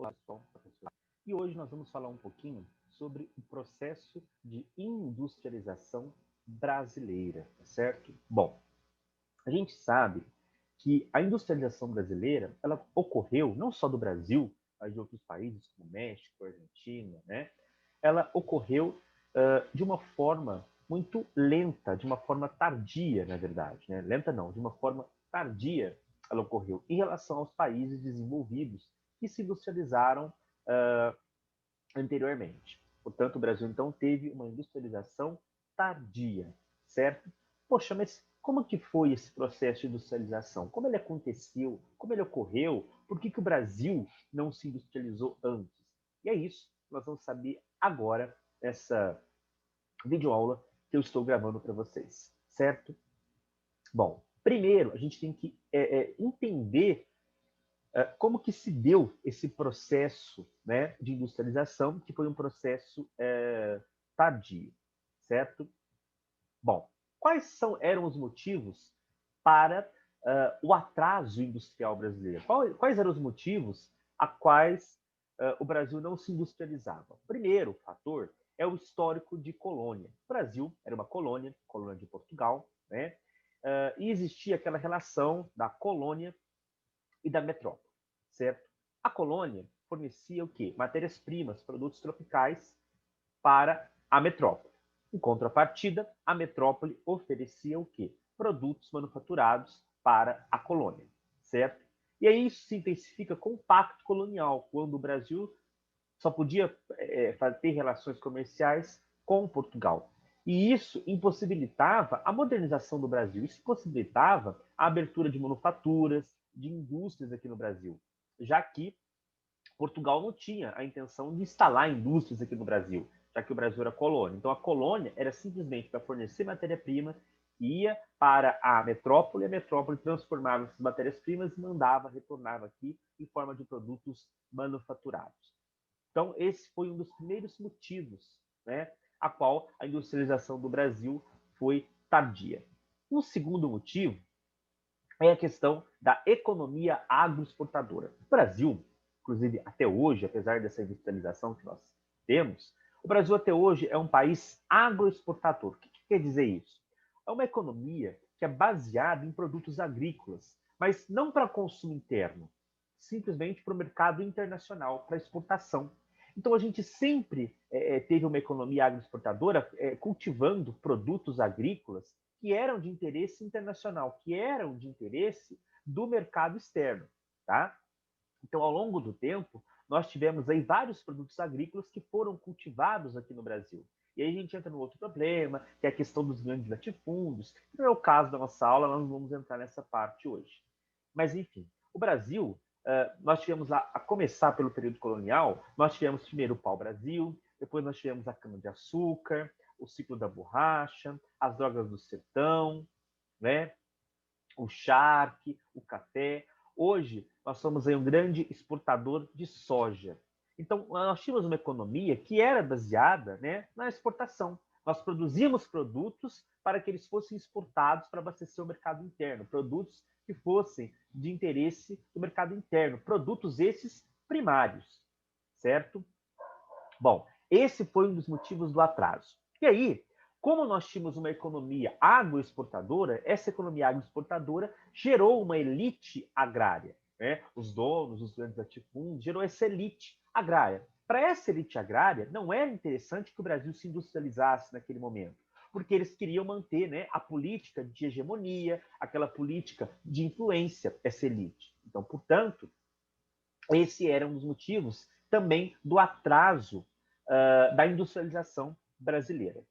Olá, pessoal. E hoje nós vamos falar um pouquinho sobre o processo de industrialização brasileira, certo? Bom, a gente sabe que a industrialização brasileira, ela ocorreu não só do Brasil, mas de outros países como México, Argentina, né? Ela ocorreu de uma forma muito lenta, de uma forma tardia, na verdade, né? Lenta não, de uma forma tardia ela ocorreu em relação aos países desenvolvidos que se industrializaram anteriormente. Portanto, o Brasil então teve uma industrialização tardia, certo? Poxa, mas como que foi esse processo de industrialização? Como ele aconteceu? Como ele ocorreu? Por que o Brasil não se industrializou antes? E é isso que nós vamos saber agora nessa videoaula que eu estou gravando para vocês, certo? Bom, primeiro a gente tem que entender como que se deu esse processo, né, de industrialização, que foi um processo tardio, certo? Bom, eram os motivos para o atraso industrial brasileiro? Quais eram os motivos a quais o Brasil não se industrializava? O primeiro fator é o histórico de colônia. O Brasil era uma colônia de Portugal, né? E existia aquela relação da colônia e da metrópole, certo? A colônia fornecia o quê? Matérias-primas, produtos tropicais para a metrópole. Em contrapartida, a metrópole oferecia o quê? Produtos manufaturados para a colônia, certo? E aí isso se intensifica com o Pacto Colonial, quando o Brasil só podia ter relações comerciais com Portugal. E isso impossibilitava a modernização do Brasil, isso impossibilitava a abertura de manufaturas, de indústrias aqui no Brasil, já que Portugal não tinha a intenção de instalar indústrias aqui no Brasil, já que o Brasil era colônia. Então a colônia era simplesmente para fornecer matéria-prima, ia para a metrópole transformava essas matérias-primas e retornava aqui em forma de produtos manufaturados. Então, esse foi um dos primeiros motivos, né, a qual a industrialização do Brasil foi tardia. Um segundo motivo é a questão da economia agroexportadora. O Brasil, inclusive até hoje, apesar dessa industrialização que nós temos, o Brasil até hoje é um país agroexportador. O que quer dizer isso? É uma economia que é baseada em produtos agrícolas, mas não para consumo interno, simplesmente para o mercado internacional, para exportação. Então, a gente sempre teve uma economia agroexportadora cultivando produtos agrícolas que eram de interesse internacional, que eram de interesse do mercado externo. Tá? Então, ao longo do tempo, nós tivemos aí vários produtos agrícolas que foram cultivados aqui no Brasil. E aí a gente entra no outro problema, que é a questão dos grandes latifúndios. Não é o caso da nossa aula, nós não vamos entrar nessa parte hoje. Mas, enfim, o Brasil, nós tivemos lá, a começar pelo período colonial, nós tivemos primeiro o pau-brasil, depois nós tivemos a cana-de-açúcar, o ciclo da borracha, as drogas do sertão, né? O charque, o café. Hoje, nós somos aí um grande exportador de soja. Então, nós tínhamos uma economia que era baseada, né, na exportação. Nós produzíamos produtos para que eles fossem exportados para abastecer o mercado interno, produtos que fossem de interesse do mercado interno, produtos esses primários, certo? Bom, esse foi um dos motivos do atraso. E aí, como nós tínhamos uma economia agroexportadora, essa economia agroexportadora gerou uma elite agrária. Né? Os donos, os grandes latifúndios, gerou essa elite agrária. Para essa elite agrária, não era interessante que o Brasil se industrializasse naquele momento, porque eles queriam manter, né, a política de hegemonia, aquela política de influência, essa elite. Então, portanto, esse era um dos motivos também do atraso da industrialização brasileira.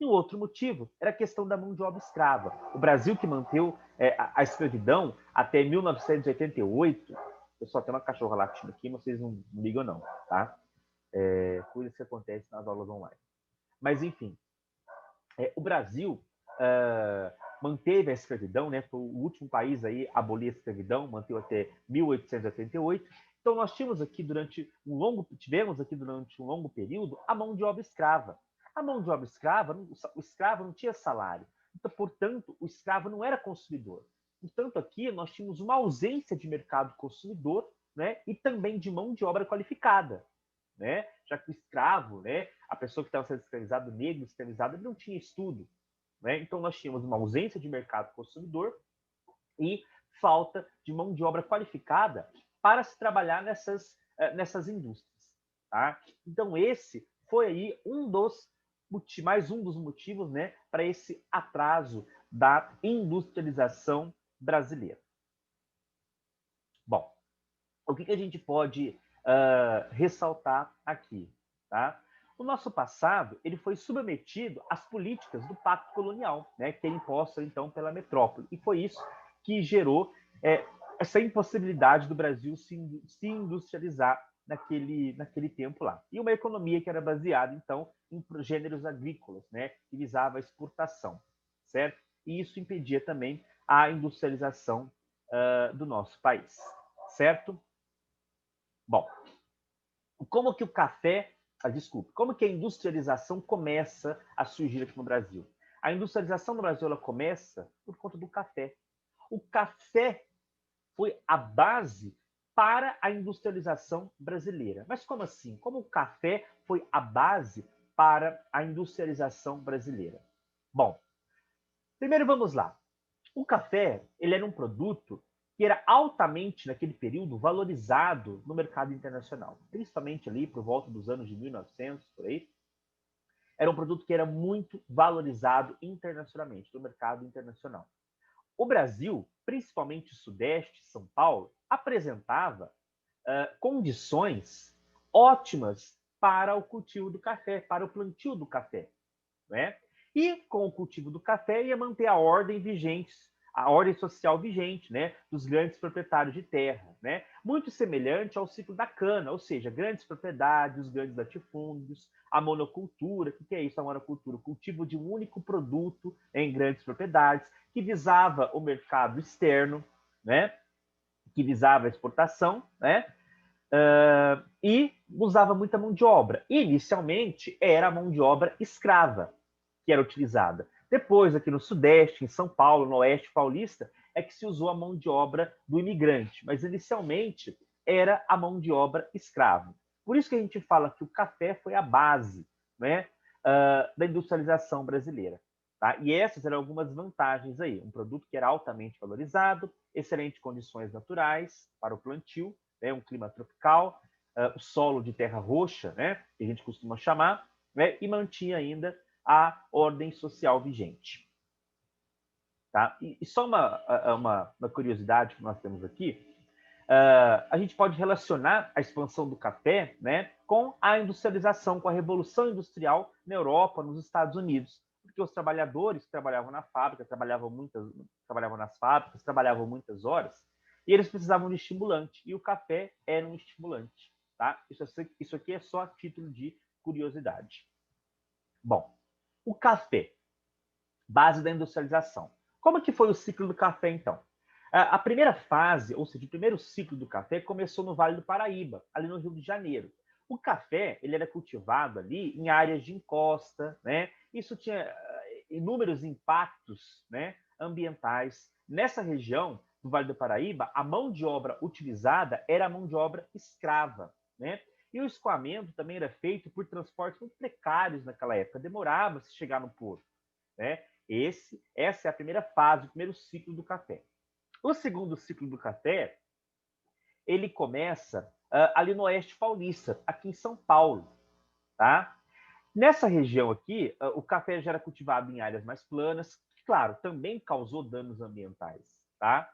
E o outro motivo era a questão da mão de obra escrava. O Brasil que manteve a escravidão até 1988, eu só tenho uma cachorra latindo aqui, vocês não ligam não, tá? Coisas que acontecem nas aulas online. Mas, enfim, o Brasil manteve a escravidão, né? Foi o último país aí a abolir a escravidão, manteve até 1888. Então nós tivemos aqui durante um longo período a mão de obra escrava. A mão de obra escrava, o escravo não tinha salário. Então, portanto, o escravo não era consumidor. Portanto, aqui nós tínhamos uma ausência de mercado consumidor, né, e também de mão de obra qualificada, né, já que o escravo, né, a pessoa que estava sendo escravizada, o negro escravizado, ele não tinha estudo, né, então nós tínhamos uma ausência de mercado consumidor e falta de mão de obra qualificada para se trabalhar nessas indústrias. Tá? Então, esse foi aí mais um dos motivos, né, para esse atraso da industrialização brasileira. Bom, o que a gente pode ressaltar aqui? Tá? O nosso passado ele foi submetido às políticas do Pacto Colonial, né, que é imposta, então, pela metrópole. E foi isso que gerou essa impossibilidade do Brasil se industrializar naquele tempo lá. E uma economia que era baseada, então, em gêneros agrícolas, né, que visava a exportação, certo? E isso impedia também a industrialização do nosso país, certo? Bom, como que o café, como que a industrialização começa a surgir aqui no Brasil? A industrialização no Brasil ela começa por conta do café. O café foi a base para a industrialização brasileira. Mas como assim? Como o café foi a base para a industrialização brasileira? Bom, primeiro vamos lá. O café ele era um produto que era altamente, naquele período, valorizado no mercado internacional, principalmente ali por volta dos anos de 1900, por aí. Era um produto que era muito valorizado internacionalmente, no mercado internacional. O Brasil, principalmente o Sudeste, São Paulo, apresentava condições ótimas para o cultivo do café, para o plantio do café, né? E com o cultivo do café ia manter a ordem vigente, a ordem social vigente, né, dos grandes proprietários de terra, né? Muito semelhante ao ciclo da cana, ou seja, grandes propriedades, os grandes latifúndios, a monocultura. O que é isso, a monocultura? O cultivo de um único produto em grandes propriedades, que visava o mercado externo, né? Que visava a exportação, né? E usava muita mão de obra. Inicialmente, era a mão de obra escrava que era utilizada. Depois, aqui no Sudeste, em São Paulo, no Oeste Paulista, é que se usou a mão de obra do imigrante. Mas, inicialmente, era a mão de obra escrava. Por isso que a gente fala que o café foi a base, né, da industrialização brasileira. Tá? E essas eram algumas vantagens aí. Um produto que era altamente valorizado, excelentes condições naturais para o plantio, né, um clima tropical, o solo de terra roxa, né, que a gente costuma chamar, né, e mantinha ainda a ordem social vigente. Tá? E só uma curiosidade que nós temos aqui, a gente pode relacionar a expansão do café, né, com a industrialização, com a Revolução Industrial na Europa, nos Estados Unidos, porque os trabalhadores que trabalhavam na fábrica, trabalhavam nas fábricas, trabalhavam muitas horas, e eles precisavam de estimulante, e o café era um estimulante. Tá? Isso aqui é só a título de curiosidade. Bom, o café, base da industrialização. Como que foi o ciclo do café, então? A primeira fase, ou seja, o primeiro ciclo do café começou no Vale do Paraíba, ali no Rio de Janeiro. O café ele era cultivado ali em áreas de encosta, né? Isso tinha inúmeros impactos, né, ambientais. Nessa região do Vale do Paraíba, a mão de obra utilizada era a mão de obra escrava, né? E o escoamento também era feito por transportes muito precários naquela época, demorava se chegar no porto, né? Essa é a primeira fase, o primeiro ciclo do café. O segundo ciclo do café, ele começa ali no Oeste Paulista, aqui em São Paulo, tá? Nessa região aqui, o café já era cultivado em áreas mais planas, que, claro, também causou danos ambientais, tá?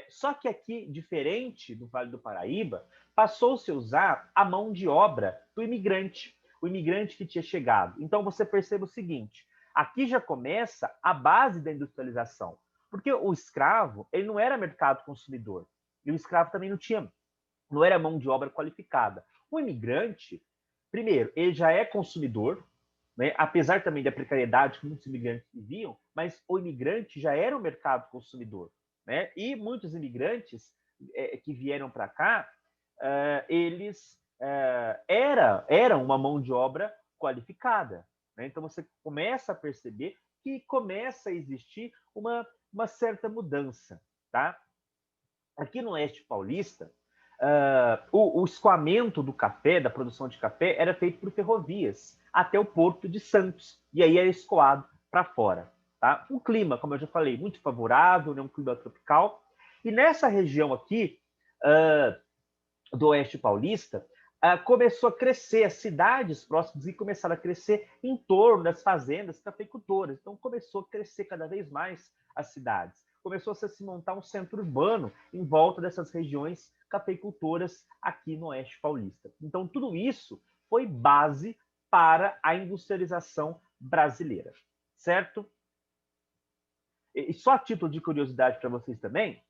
Só que aqui, diferente do Vale do Paraíba, passou-se a usar a mão de obra do imigrante, o imigrante que tinha chegado. Então, você percebe o seguinte, aqui já começa a base da industrialização, porque o escravo, ele não era mercado consumidor, e o escravo também não era mão de obra qualificada. O imigrante, primeiro, ele já é consumidor, né? Apesar também da precariedade que muitos imigrantes viviam, mas o imigrante já era o mercado consumidor, né? E muitos imigrantes que vieram para cá, eles eram uma mão de obra qualificada, né? Então você começa a perceber que começa a existir uma certa mudança, tá? Aqui no Oeste Paulista, o escoamento do café, da produção de café, era feito por ferrovias até o porto de Santos, e aí era escoado para fora. Tá? Um clima, como eu já falei, muito favorável, né? Um clima tropical. E nessa região aqui, do Oeste Paulista, começou a crescer, as cidades próximas e começaram a crescer em torno das fazendas cafeicultoras. Então, começou a crescer cada vez mais as cidades. Começou a se montar um centro urbano em volta dessas regiões cafeicultoras aqui no Oeste Paulista. Então, tudo isso foi base para a industrialização brasileira, certo? E só a título de curiosidade para vocês também,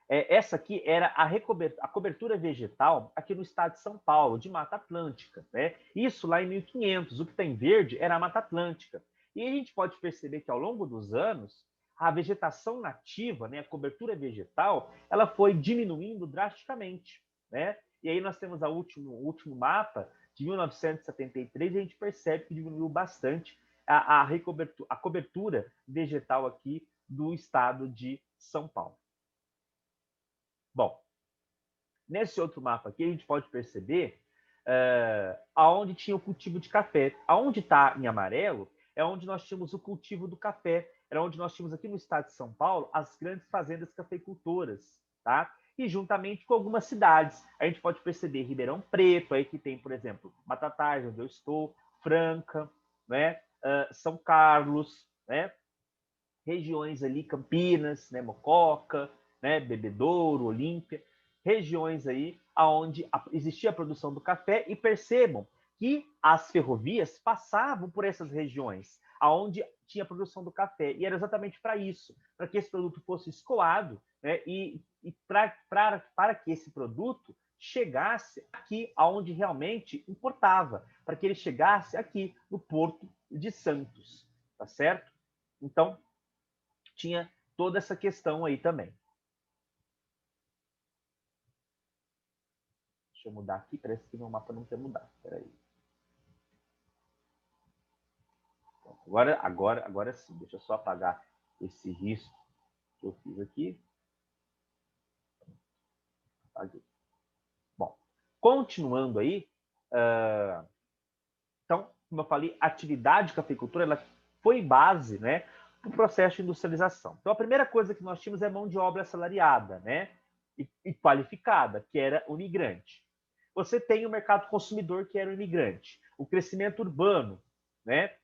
essa aqui era a cobertura vegetal aqui no estado de São Paulo, de Mata Atlântica. Né? Isso lá em 1500, o que está em verde era a Mata Atlântica. E a gente pode perceber que ao longo dos anos, a vegetação nativa, né, a cobertura vegetal, ela foi diminuindo drasticamente. Né? E aí nós temos o último mapa de 1973 e a gente percebe que diminuiu bastante a cobertura vegetal aqui do estado de São Paulo. Bom, nesse outro mapa aqui, a gente pode perceber aonde tinha o cultivo de café. Aonde está em amarelo é onde nós tínhamos o cultivo do café. Era onde nós tínhamos aqui no estado de São Paulo as grandes fazendas cafeicultoras, tá? E juntamente com algumas cidades. A gente pode perceber Ribeirão Preto, aí que tem, por exemplo, Batatais, onde eu estou, Franca, né? São Carlos, né? Regiões ali, Campinas, né? Mococa, né? Bebedouro, Olímpia, regiões aí onde existia a produção do café, e percebam que as ferrovias passavam por essas regiões, aonde tinha a produção do café, e era exatamente para isso, para que esse produto fosse escoado, né? E para que esse produto chegasse aqui aonde realmente importava, para que ele chegasse aqui no Porto de Santos, tá certo? Então, tinha toda essa questão aí também. Deixa eu mudar aqui, parece que meu mapa não quer mudar. Peraí. Agora sim, deixa eu só apagar esse risco que eu fiz aqui. Apaguei. Bom, continuando aí, então, como eu falei, a atividade de cafeicultura ela foi base, né, para o processo de industrialização. Então, a primeira coisa que nós tínhamos é mão de obra assalariada, né, e qualificada, que era o imigrante. Você tem o mercado consumidor, que era o imigrante. O crescimento urbano, né?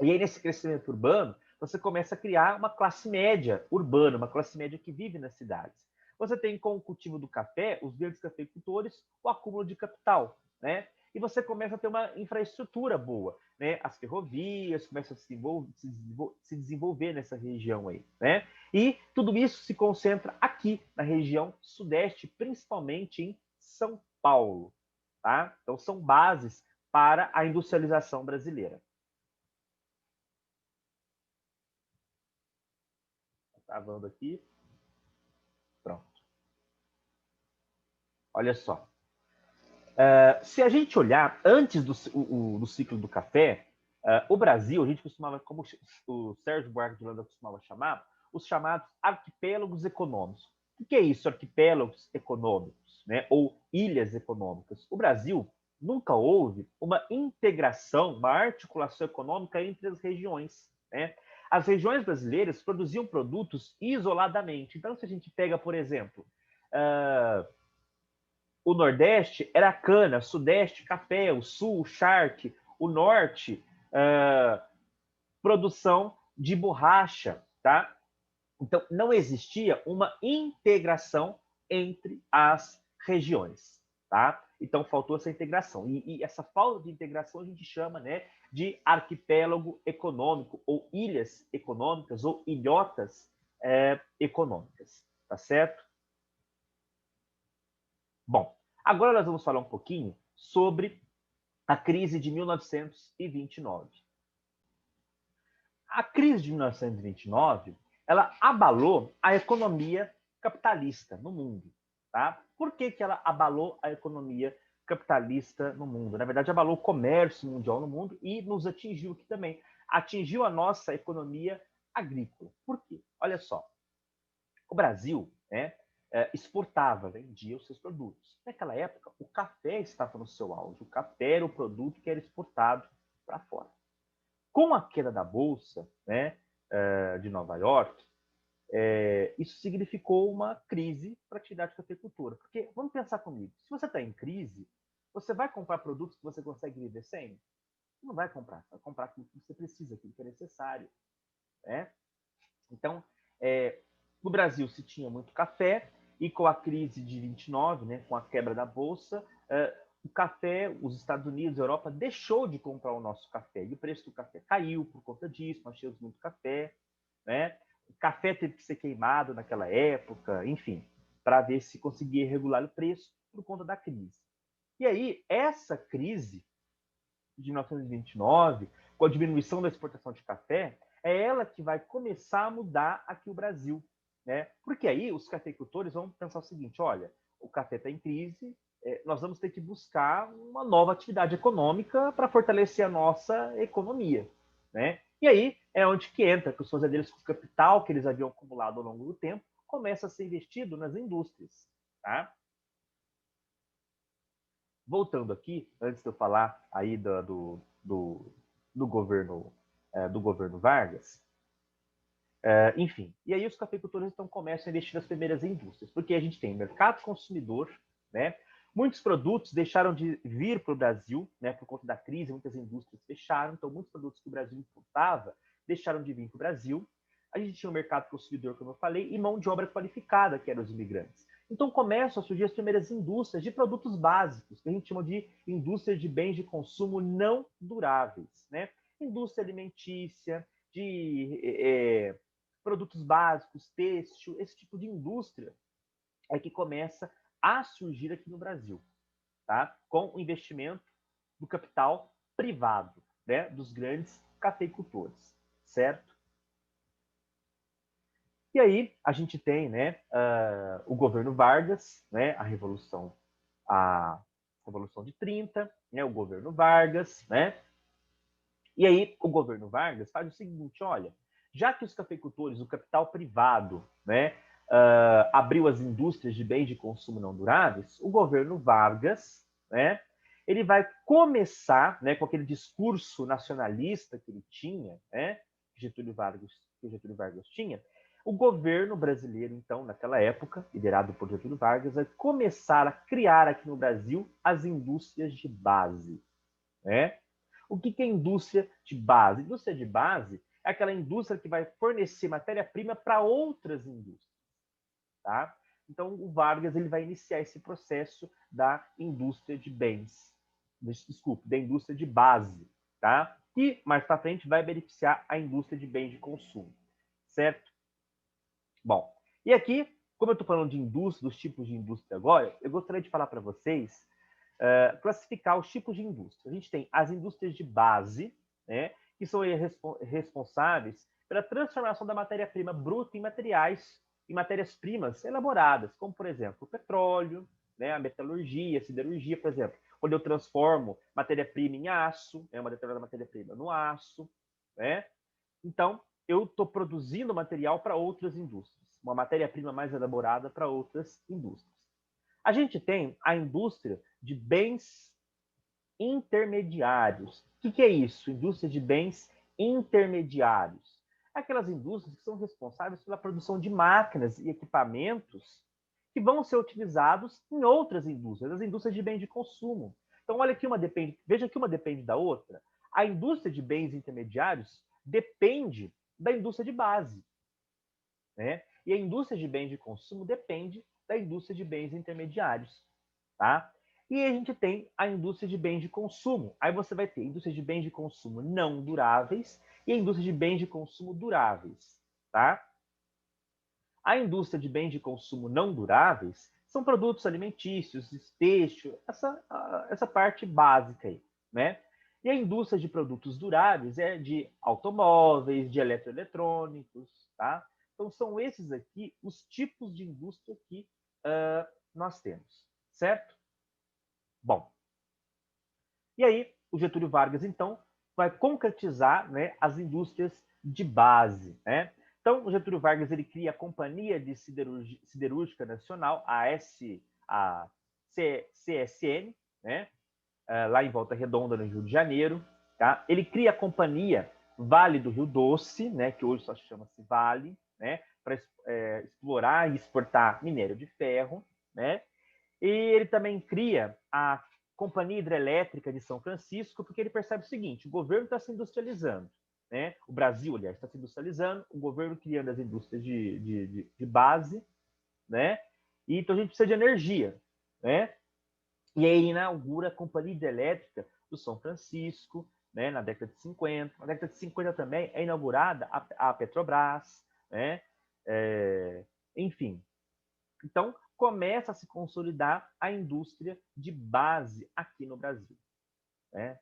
E aí, nesse crescimento urbano, você começa a criar uma classe média urbana, uma classe média que vive nas cidades. Você tem, com o cultivo do café, os grandes cafeicultores, o acúmulo de capital, né? E você começa a ter uma infraestrutura boa, né? As ferrovias começam a se desenvolver nessa região aí, né? E tudo isso se concentra aqui, na região sudeste, principalmente em São Paulo, tá? Então, são bases para a industrialização brasileira. Travando aqui. Pronto. Olha só. Se a gente olhar antes do ciclo do café, o Brasil, a gente costumava, como o Sérgio Buarque de Holanda costumava chamar, os chamados arquipélagos econômicos. O que é isso, arquipélagos econômicos, né? Ou ilhas econômicas? O Brasil nunca houve uma integração, uma articulação econômica entre as regiões, né? As regiões brasileiras produziam produtos isoladamente. Então, se a gente pega, por exemplo, o Nordeste era cana, Sudeste, café, o Sul, charque, o Norte, produção de borracha, tá? Então, não existia uma integração entre as regiões, tá? Então, faltou essa integração. E essa falta de integração a gente chama, né, de arquipélago econômico, ou ilhas econômicas, ou ilhotas econômicas, tá certo? Bom, agora nós vamos falar um pouquinho sobre a crise de 1929. A crise de 1929, ela abalou a economia capitalista no mundo, tá? Por que ela abalou a economia capitalista no mundo? Na verdade, abalou o comércio mundial no mundo e nos atingiu aqui também. Atingiu a nossa economia agrícola. Por quê? Olha só. O Brasil, né, exportava, vendia os seus produtos. Naquela época, o café estava no seu auge, o café era o produto que era exportado para fora. Com a queda da Bolsa, né, de Nova York, isso significou uma crise para a atividade de cafeicultura. Porque, vamos pensar comigo, se você está em crise, você vai comprar produtos que você consegue viver sem? Você não vai comprar, você vai comprar aquilo que você precisa, aquilo que é necessário. Né? Então, no Brasil se tinha muito café, e com a crise de 29, né, com a quebra da Bolsa, o café, os Estados Unidos, a Europa, deixou de comprar o nosso café. E o preço do café caiu por conta disso, nós tínhamos muito café. Né? O café teve que ser queimado naquela época, enfim, para ver se conseguia regular o preço por conta da crise. E aí, essa crise de 1929, com a diminuição da exportação de café, é ela que vai começar a mudar aqui o Brasil. Né? Porque aí os cafeicultores vão pensar o seguinte, olha, o café está em crise, nós vamos ter que buscar uma nova atividade econômica para fortalecer a nossa economia. Né? E aí é onde que entra, que os fazendeiros com o capital que eles haviam acumulado ao longo do tempo começa a ser investido nas indústrias. Tá? Voltando aqui, antes de eu falar aí do governo do governo Vargas, enfim, e aí os cafeicultores então começam a investir nas primeiras indústrias, porque a gente tem mercado consumidor, né? Muitos produtos deixaram de vir para o Brasil, né? Por conta da crise, muitas indústrias fecharam, então muitos produtos que o Brasil importava deixaram de vir para o Brasil. A gente tinha um mercado consumidor, como eu falei, e mão de obra qualificada, que eram os imigrantes. Então começam a surgir as primeiras indústrias de produtos básicos, que a gente chama de indústria de bens de consumo não duráveis, né? Indústria alimentícia, de produtos básicos, têxtil, esse tipo de indústria é que começa a surgir aqui no Brasil, tá? Com o investimento do capital privado, né? Dos grandes cafeicultores, certo? E aí a gente tem, né, o governo Vargas, né, a Revolução de 30, né, o governo Vargas, né? E aí o governo Vargas faz o seguinte, olha, já que os cafeicultores, o capital privado, né, abriu as indústrias de bens de consumo não duráveis, o governo Vargas, né, ele vai começar, né, com aquele discurso nacionalista que ele tinha, né, que Getúlio Vargas tinha, o governo brasileiro, então, naquela época, liderado por Getúlio Vargas, vai começar a criar aqui no Brasil as indústrias de base, né? O que é indústria de base? Indústria de base é aquela indústria que vai fornecer matéria-prima para outras indústrias. Tá? Então, o Vargas ele vai iniciar esse processo da indústria de bens, desculpe, da indústria de base, tá? E mais para frente vai beneficiar a indústria de bens de consumo, certo? Bom, e aqui, como eu estou falando de indústria, dos tipos de indústria agora, eu gostaria de falar para vocês classificar os tipos de indústria. A gente tem as indústrias de base, né, que são responsáveis pela transformação da matéria-prima bruta em materiais, em matérias-primas elaboradas, como, por exemplo, o petróleo, né, a metalurgia, a siderurgia, por exemplo, quando eu transformo matéria-prima em aço, né, uma determinada matéria-prima no aço, né? Então, eu estou produzindo material para outras indústrias, uma matéria-prima mais elaborada para outras indústrias. A gente tem a indústria de bens intermediários. O que é isso? Indústria de bens intermediários. Aquelas indústrias que são responsáveis pela produção de máquinas e equipamentos que vão ser utilizados em outras indústrias, as indústrias de bens de consumo. Então, olha que uma depende, veja que uma depende da outra. A indústria de bens intermediários depende da indústria de base, né? E a indústria de bens de consumo depende da indústria de bens intermediários, tá? E a gente tem a indústria de bens de consumo. Aí você vai ter indústria de bens de consumo não duráveis e a indústria de bens de consumo duráveis, tá? A indústria de bens de consumo não duráveis são produtos alimentícios, têxtil, essa parte básica aí, né? E a indústria de produtos duráveis é de automóveis, de eletroeletrônicos, tá? Então, são esses aqui os tipos de indústria que nós temos, certo? Bom, e aí o Getúlio Vargas, então, vai concretizar, né, as indústrias de base, né? Então, o Getúlio Vargas ele cria a Companhia de Siderúrgica Nacional, a CSN, né? Lá em Volta Redonda, no Rio de Janeiro. Tá? Ele cria a Companhia Vale do Rio Doce, né? Que hoje só chama-se Vale, né? Para explorar e exportar minério de ferro, né? E ele também cria a Companhia Hidrelétrica de São Francisco, porque ele percebe o seguinte: o governo está se industrializando, né? O Brasil, aliás, está se industrializando, o governo criando as indústrias de base, né? E então a gente precisa de energia, né? E aí ele inaugura a Companhia Hidrelétrica do São Francisco, né? Na década de 50. Na década de 50 também é inaugurada a Petrobras, né? Enfim, então, começa a se consolidar a indústria de base aqui no Brasil, né?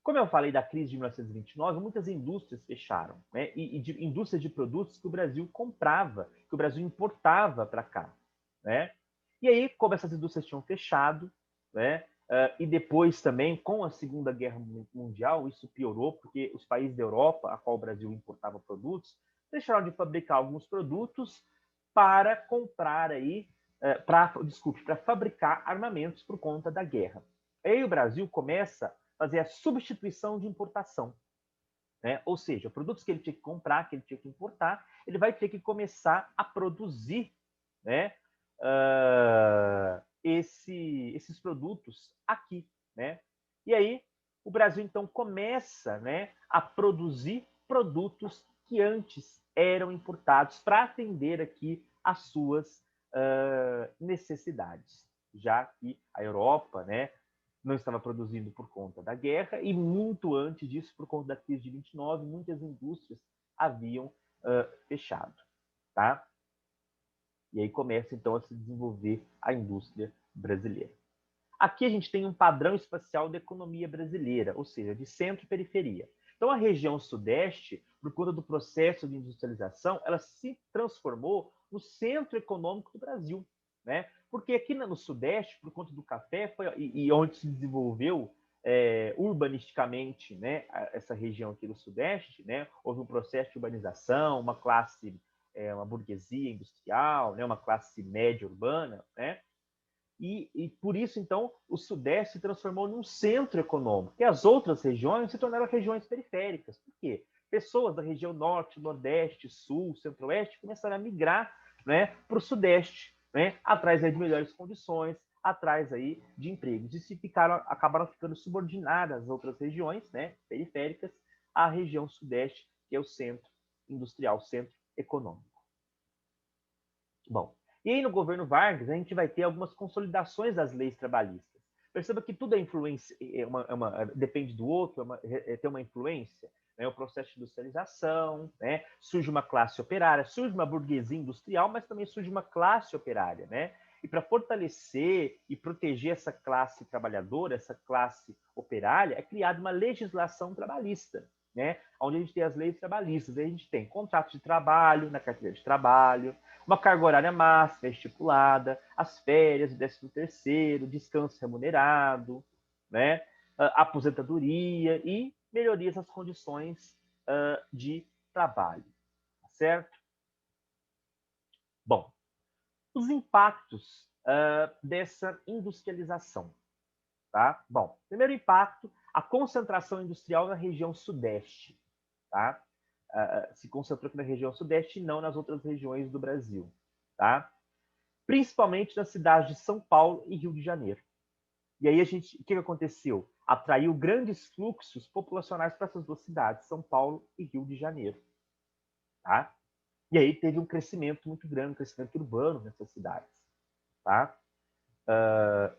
Como eu falei da crise de 1929, muitas indústrias fecharam, né? Indústrias de produtos que o Brasil comprava, que o Brasil importava para cá, né? E aí, como essas indústrias tinham fechado, né? E depois também, com a Segunda Guerra Mundial, isso piorou, porque os países da Europa, a qual o Brasil importava produtos, deixaram de fabricar alguns produtos para comprar aí, para fabricar armamentos por conta da guerra. Aí o Brasil começa a fazer a substituição de importação, né? Ou seja, produtos que ele tinha que comprar, que ele tinha que importar, ele vai ter que começar a produzir, né? Esses produtos aqui, né? E aí o Brasil então começa, né, a produzir produtos que antes eram importados para atender aqui às suas necessidades, já que a Europa, né, não estava produzindo por conta da guerra e muito antes disso, por conta da crise de 29, muitas indústrias haviam fechado, tá? E aí começa então a se desenvolver a indústria brasileira. Aqui a gente tem um padrão espacial da economia brasileira, ou seja, de centro e periferia. Então a região sudeste, por conta do processo de industrialização, ela se transformou no centro econômico do Brasil, né? Porque aqui no sudeste, por conta do café, e onde se desenvolveu urbanisticamente, né, essa região aqui do sudeste, né, houve um processo de urbanização, uma classe, uma burguesia industrial, né, uma classe média urbana, né? E por isso, então, o Sudeste se transformou num centro econômico, e as outras regiões se tornaram regiões periféricas. Por quê? Pessoas da região Norte, Nordeste, Sul, Centro-Oeste começaram a migrar, né, para o Sudeste, né, atrás aí de melhores condições, atrás aí de empregos. E acabaram ficando subordinadas às outras regiões, né, periféricas, à região Sudeste, que é o centro industrial, centro econômico. Bom, e aí no governo Vargas a gente vai ter algumas consolidações das leis trabalhistas. Perceba que tudo é influência, depende do outro, tem uma influência, né? O processo de industrialização, né? Surge uma classe operária, surge uma burguesia industrial, mas também surge uma classe operária, né? E para fortalecer e proteger essa classe trabalhadora, essa classe operária, é criada uma legislação trabalhista, né? Onde a gente tem as leis trabalhistas, a gente tem contrato de trabalho na carteira de trabalho, uma carga horária máxima estipulada, as férias, o 13º, descanso remunerado, né? Aposentadoria e melhorias nas condições de trabalho, certo? Bom, os impactos dessa industrialização, tá? Bom, primeiro impacto, a concentração industrial na região sudeste, tá? Se concentrou aqui na região sudeste e não nas outras regiões do Brasil, tá? Principalmente nas cidades de São Paulo e Rio de Janeiro. E aí o que aconteceu? Atraiu grandes fluxos populacionais para essas duas cidades, São Paulo e Rio de Janeiro, tá? E aí teve um crescimento muito grande, um crescimento urbano nessas cidades, tá?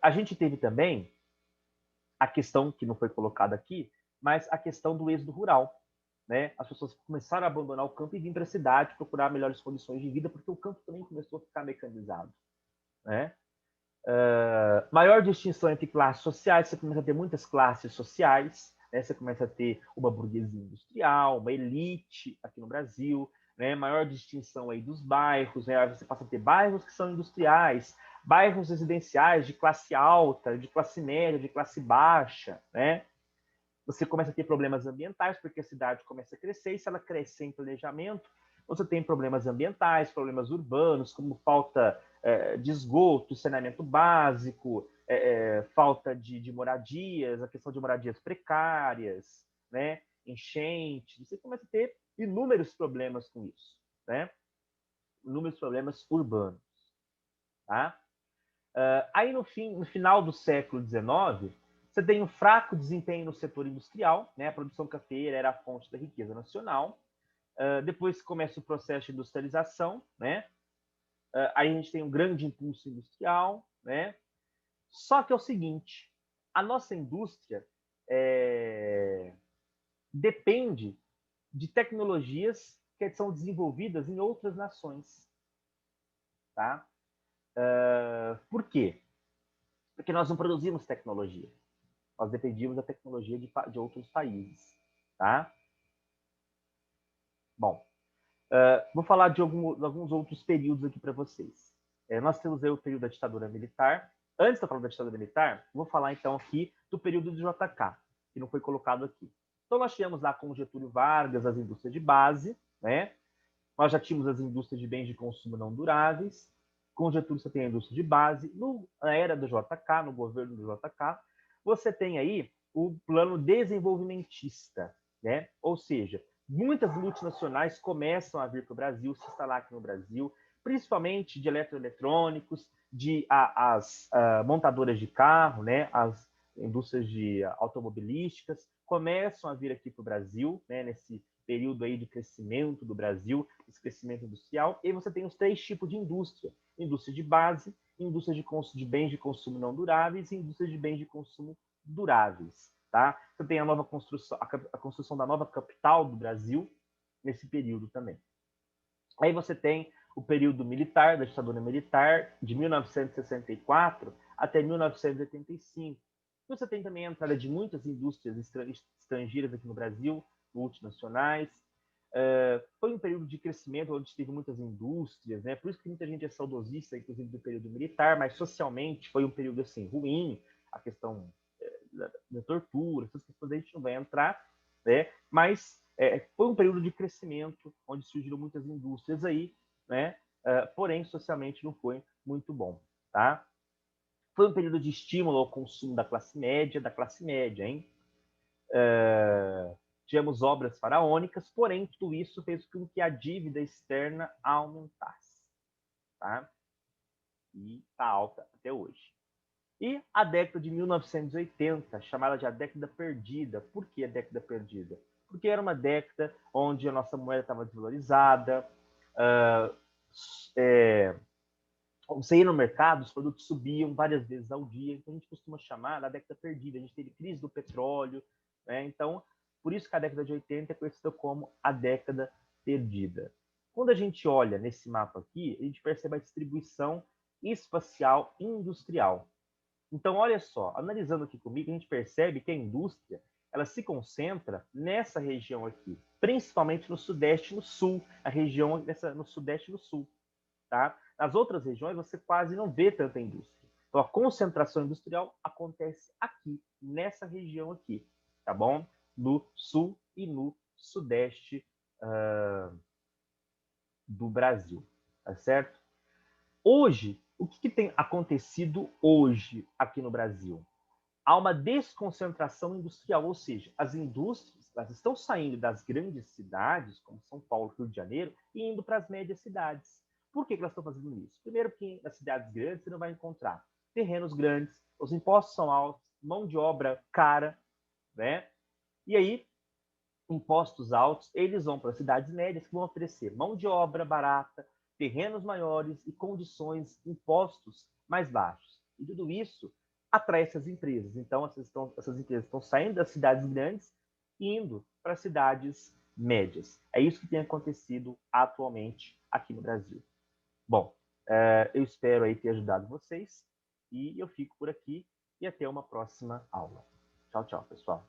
A gente teve também a questão que não foi colocada aqui, mas a questão do êxodo rural, né? As pessoas começaram a abandonar o campo e vir para a cidade procurar melhores condições de vida, porque o campo também começou a ficar mecanizado, né? Maior distinção entre classes sociais, você começa a ter muitas classes sociais, né? Você começa a ter uma burguesia industrial, uma elite aqui no Brasil, né? Maior distinção aí dos bairros, né? Você passa a ter bairros que são industriais, bairros residenciais de classe alta, de classe média, de classe baixa, né? você começa a ter problemas ambientais, porque a cidade começa a crescer, e se ela cresce sem planejamento, você tem problemas ambientais, problemas urbanos, como falta de esgoto, saneamento básico, falta de moradias, a questão de moradias precárias, né? Enchentes, você começa a ter inúmeros problemas com isso, né? Inúmeros problemas urbanos. Tá? Aí, no final do século XIX, você tem um fraco desempenho no setor industrial, né? A produção cafeeira era a fonte da riqueza nacional. Depois começa o processo de industrialização, né? Aí a gente tem um grande impulso industrial, né? Só que é o seguinte, a nossa indústria depende de tecnologias que são desenvolvidas em outras nações, tá? Por quê? Porque nós não produzimos tecnologia. Nós dependíamos da tecnologia de outros países, tá? Bom, vou falar de alguns outros períodos aqui para vocês. Nós temos aí o período da ditadura militar. Antes de eu falar da ditadura militar, vou falar então aqui do período do JK, que não foi colocado aqui. Então nós tínhamos lá com Getúlio Vargas as indústrias de base, né? Nós já tínhamos as indústrias de bens de consumo não duráveis. Com Getúlio você tem a indústria de base. Na era do JK, no governo do JK, você tem aí o plano desenvolvimentista, né? Ou seja, muitas multinacionais começam a vir para o Brasil, se instalar aqui no Brasil, principalmente de eletroeletrônicos, as montadoras de carro, né? As indústrias de automobilísticas começam a vir aqui para o Brasil, né? Nesse período aí de crescimento do Brasil, esse crescimento industrial, e você tem os 3 tipos de indústria: indústria de base, indústria de bens de consumo não duráveis e indústria de bens de consumo duráveis. Tá? Você tem a construção da nova capital do Brasil nesse período também. Aí você tem o período militar, da ditadura militar, de 1964 até 1985. Você tem também a entrada de muitas indústrias estrangeiras aqui no Brasil, multinacionais. Foi um período de crescimento onde teve muitas indústrias, né? Por isso que muita gente é saudosista, inclusive do período militar, mas socialmente foi um período assim ruim, a questão da tortura, essas questões a gente não vai entrar, né? Mas foi um período de crescimento onde surgiram muitas indústrias aí, né? Porém socialmente não foi muito bom, tá? Foi um período de estímulo ao consumo da classe média, hein? Tivemos obras faraônicas, porém tudo isso fez com que a dívida externa aumentasse, tá? E está alta até hoje. E a década de 1980, chamada de a década perdida. Por que a década perdida? Porque era uma década onde a nossa moeda estava desvalorizada, você ia no mercado, os produtos subiam várias vezes ao dia, então a gente costuma chamar da década perdida. A gente teve crise do petróleo, né? Então, por isso que a década de 80 é conhecida como a década perdida. Quando a gente olha nesse mapa aqui, a gente percebe a distribuição espacial industrial. Então, olha só, analisando aqui comigo, a gente percebe que a indústria ela se concentra nessa região aqui, principalmente no Sudeste e no Sul, a região no Sudeste e no Sul. Tá? Nas outras regiões, você quase não vê tanta indústria. Então, a concentração industrial acontece aqui, nessa região aqui, tá bom? No Sul e no Sudeste do Brasil, tá certo? Hoje, o que tem acontecido hoje aqui no Brasil? Há uma desconcentração industrial, ou seja, as indústrias elas estão saindo das grandes cidades, como São Paulo, Rio de Janeiro, e indo para as médias cidades. Por que elas estão fazendo isso? Primeiro, porque nas cidades grandes você não vai encontrar terrenos grandes, os impostos são altos, mão de obra cara, né? E aí, impostos altos, eles vão para as cidades médias que vão oferecer mão de obra barata, terrenos maiores e condições, impostos mais baixos. E tudo isso atrai essas empresas. Então, essas empresas estão saindo das cidades grandes e indo para cidades médias. É isso que tem acontecido atualmente aqui no Brasil. Bom, eu espero aí ter ajudado vocês e eu fico por aqui e até uma próxima aula. Tchau, tchau, pessoal.